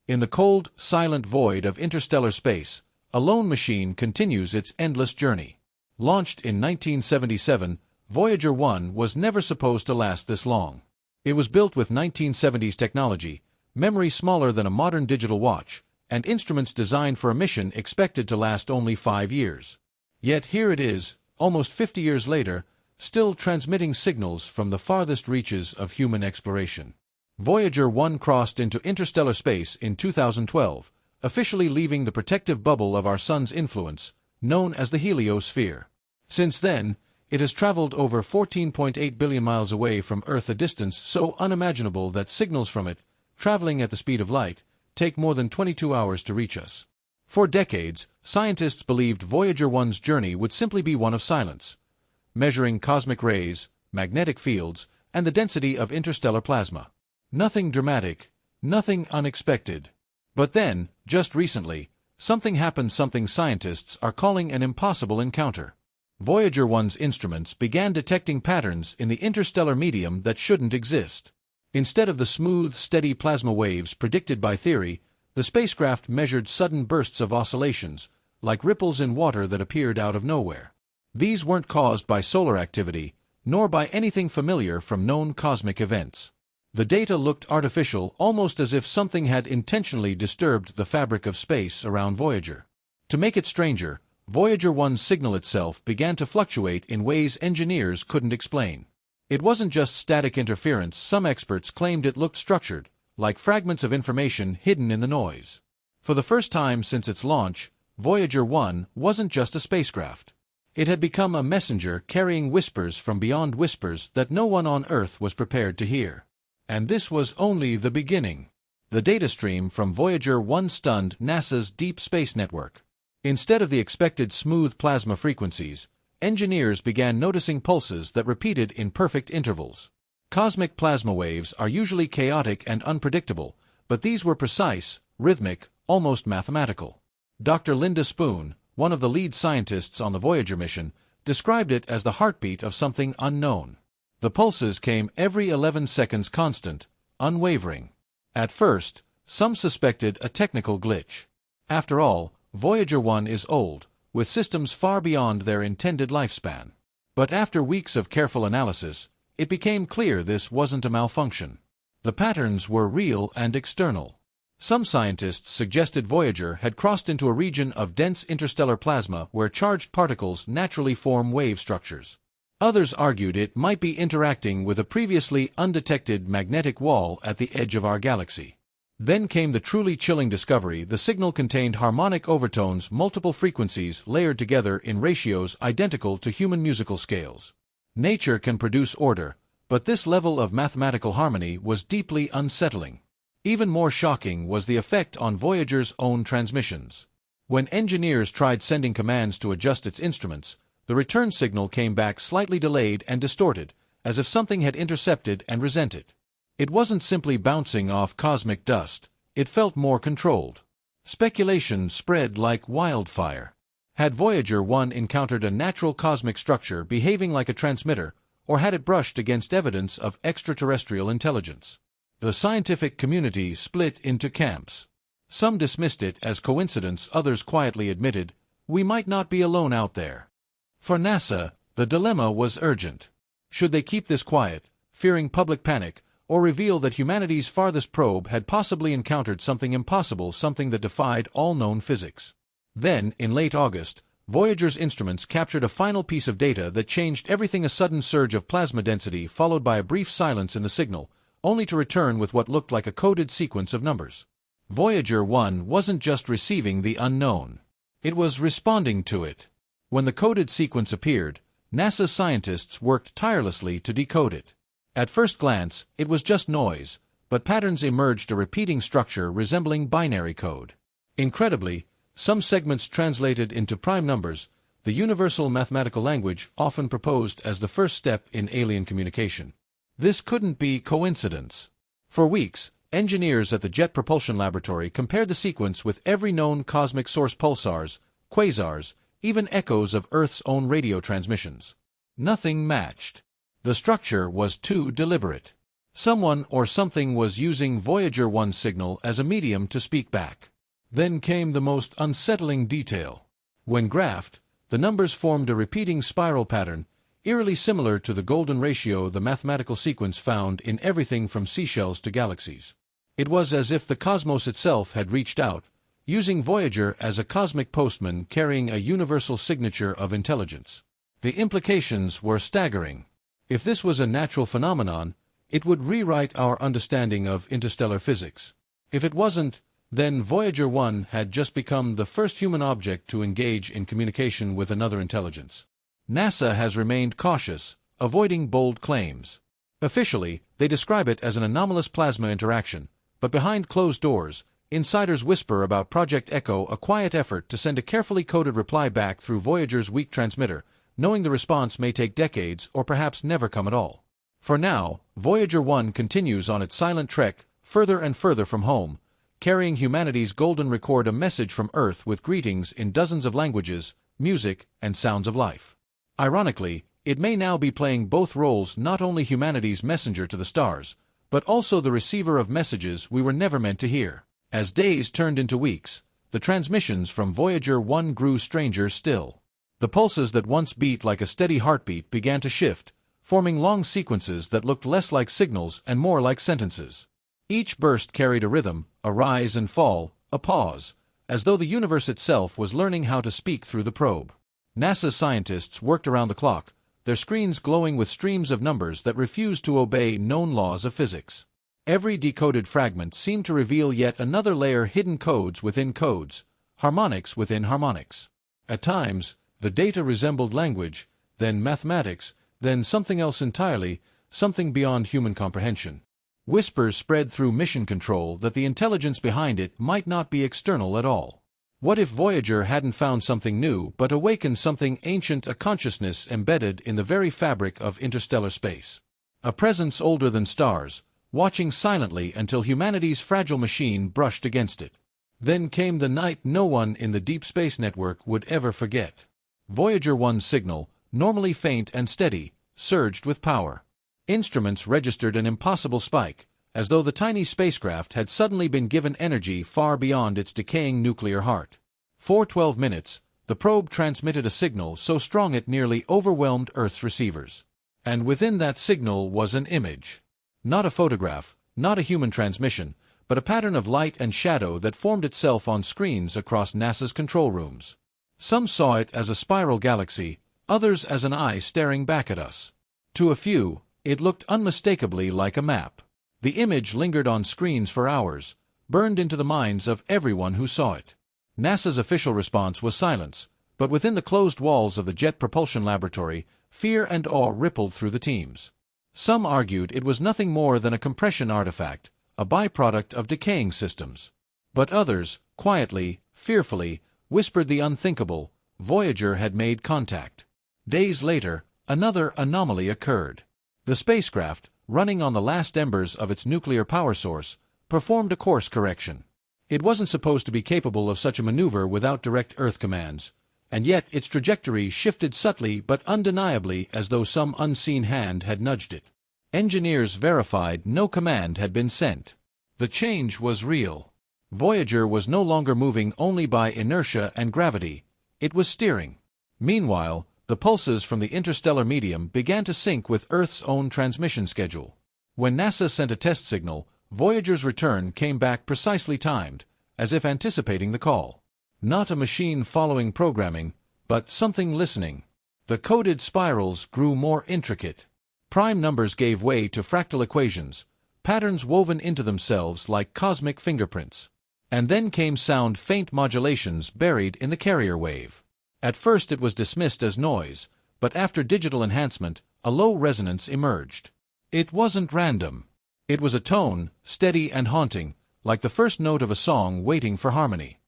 In the cold, silent void of interstellar space, a lone machine continues its endless journey. Launched in 1977, Voyager 1 was never supposed to last this long. It was built with 1970s technology, memory smaller than a modern digital watch, and instruments designed for a mission expected to last only 5 years. Yet here it is, almost 50 years later, still transmitting signals from the farthest reaches of human exploration. Voyager 1 crossed into interstellar space in 2012, officially leaving the protective bubble of our Sun's influence, known as the heliosphere. Since then, it has traveled over 14.8 billion miles away from Earth, a distance so unimaginable that signals from it, traveling at the speed of light, take more than 22 hours to reach us. For decades, scientists believed Voyager 1's journey would simply be one of silence, measuring cosmic rays, magnetic fields, and the density of interstellar plasma. Nothing dramatic, nothing unexpected. But then, just recently, something happened, something scientists are calling an impossible encounter. Voyager 1's instruments began detecting patterns in the interstellar medium that shouldn't exist. Instead of the smooth, steady plasma waves predicted by theory, the spacecraft measured sudden bursts of oscillations, like ripples in water that appeared out of nowhere. These weren't caused by solar activity, nor by anything familiar from known cosmic events. The data looked artificial, almost as if something had intentionally disturbed the fabric of space around Voyager. To make it stranger, Voyager 1's signal itself began to fluctuate in ways engineers couldn't explain. It wasn't just static interference. Some experts claimed it looked structured, like fragments of information hidden in the noise. For the first time since its launch, Voyager 1 wasn't just a spacecraft. It had become a messenger carrying whispers from beyond, whispers that no one on Earth was prepared to hear. And this was only the beginning. The data stream from Voyager 1 stunned NASA's Deep Space Network. Instead of the expected smooth plasma frequencies, engineers began noticing pulses that repeated in perfect intervals. Cosmic plasma waves are usually chaotic and unpredictable, but these were precise, rhythmic, almost mathematical. Dr. Linda Spoon, one of the lead scientists on the Voyager mission, described it as the heartbeat of something unknown. The pulses came every 11 seconds, constant, unwavering. At first, some suspected a technical glitch. After all, Voyager 1 is old, with systems far beyond their intended lifespan. But after weeks of careful analysis, it became clear this wasn't a malfunction. The patterns were real and external. Some scientists suggested Voyager had crossed into a region of dense interstellar plasma where charged particles naturally form wave structures. Others argued it might be interacting with a previously undetected magnetic wall at the edge of our galaxy. Then came the truly chilling discovery: the signal contained harmonic overtones, multiple frequencies layered together in ratios identical to human musical scales. Nature can produce order, but this level of mathematical harmony was deeply unsettling. Even more shocking was the effect on Voyager's own transmissions. When engineers tried sending commands to adjust its instruments, the return signal came back slightly delayed and distorted, as if something had intercepted and resent it. It wasn't simply bouncing off cosmic dust, it felt more controlled. Speculation spread like wildfire. Had Voyager 1 encountered a natural cosmic structure behaving like a transmitter, or had it brushed against evidence of extraterrestrial intelligence? The scientific community split into camps. Some dismissed it as coincidence, others quietly admitted, "We might not be alone out there." For NASA, the dilemma was urgent. Should they keep this quiet, fearing public panic, or reveal that humanity's farthest probe had possibly encountered something impossible, something that defied all known physics? Then, in late August, Voyager's instruments captured a final piece of data that changed everything: a sudden surge of plasma density followed by a brief silence in the signal, only to return with what looked like a coded sequence of numbers. Voyager 1 wasn't just receiving the unknown. It was responding to it. When the coded sequence appeared, NASA scientists worked tirelessly to decode it. At first glance, it was just noise, but patterns emerged: a repeating structure resembling binary code. Incredibly, some segments translated into prime numbers, the universal mathematical language often proposed as the first step in alien communication. This couldn't be coincidence. For weeks, engineers at the Jet Propulsion Laboratory compared the sequence with every known cosmic source: pulsars, quasars, even echoes of Earth's own radio transmissions. Nothing matched. The structure was too deliberate. Someone or something was using Voyager 1's signal as a medium to speak back. Then came the most unsettling detail. When graphed, the numbers formed a repeating spiral pattern, eerily similar to the golden ratio, the mathematical sequence found in everything from seashells to galaxies. It was as if the cosmos itself had reached out, using Voyager as a cosmic postman carrying a universal signature of intelligence. The implications were staggering. If this was a natural phenomenon, it would rewrite our understanding of interstellar physics. If it wasn't, then Voyager 1 had just become the first human object to engage in communication with another intelligence. NASA has remained cautious, avoiding bold claims. Officially, they describe it as an anomalous plasma interaction, but behind closed doors, insiders whisper about Project Echo, a quiet effort to send a carefully coded reply back through Voyager's weak transmitter, knowing the response may take decades or perhaps never come at all. For now, Voyager 1 continues on its silent trek, further and further from home, carrying humanity's golden record, a message from Earth with greetings in dozens of languages, music, and sounds of life. Ironically, it may now be playing both roles, not only humanity's messenger to the stars, but also the receiver of messages we were never meant to hear. As days turned into weeks, the transmissions from Voyager 1 grew stranger still. The pulses that once beat like a steady heartbeat began to shift, forming long sequences that looked less like signals and more like sentences. Each burst carried a rhythm, a rise and fall, a pause, as though the universe itself was learning how to speak through the probe. NASA's scientists worked around the clock, their screens glowing with streams of numbers that refused to obey known laws of physics. Every decoded fragment seemed to reveal yet another layer, hidden codes within codes, harmonics within harmonics. At times, the data resembled language, then mathematics, then something else entirely, something beyond human comprehension. Whispers spread through mission control that the intelligence behind it might not be external at all. What if Voyager hadn't found something new but awakened something ancient, a consciousness embedded in the very fabric of interstellar space? A presence older than stars, watching silently until humanity's fragile machine brushed against it. Then came the night no one in the Deep Space Network would ever forget. Voyager 1's signal, normally faint and steady, surged with power. Instruments registered an impossible spike, as though the tiny spacecraft had suddenly been given energy far beyond its decaying nuclear heart. For 12 minutes, the probe transmitted a signal so strong it nearly overwhelmed Earth's receivers. And within that signal was an image. Not a photograph, not a human transmission, but a pattern of light and shadow that formed itself on screens across NASA's control rooms. Some saw it as a spiral galaxy, others as an eye staring back at us. To a few, it looked unmistakably like a map. The image lingered on screens for hours, burned into the minds of everyone who saw it. NASA's official response was silence, but within the closed walls of the Jet Propulsion Laboratory, fear and awe rippled through the teams. Some argued it was nothing more than a compression artifact, a byproduct of decaying systems. But others, quietly, fearfully, whispered the unthinkable: Voyager had made contact. Days later, another anomaly occurred. The spacecraft, running on the last embers of its nuclear power source, performed a course correction. It wasn't supposed to be capable of such a maneuver without direct Earth commands, and yet its trajectory shifted subtly but undeniably, as though some unseen hand had nudged it. Engineers verified no command had been sent. The change was real. Voyager was no longer moving only by inertia and gravity, it was steering. Meanwhile, the pulses from the interstellar medium began to sync with Earth's own transmission schedule. When NASA sent a test signal, Voyager's return came back precisely timed, as if anticipating the call. Not a machine following programming, but something listening. The coded spirals grew more intricate. Prime numbers gave way to fractal equations, patterns woven into themselves like cosmic fingerprints. And then came sound, faint modulations buried in the carrier wave. At first it was dismissed as noise, but after digital enhancement, a low resonance emerged. It wasn't random. It was a tone, steady and haunting, like the first note of a song waiting for harmony.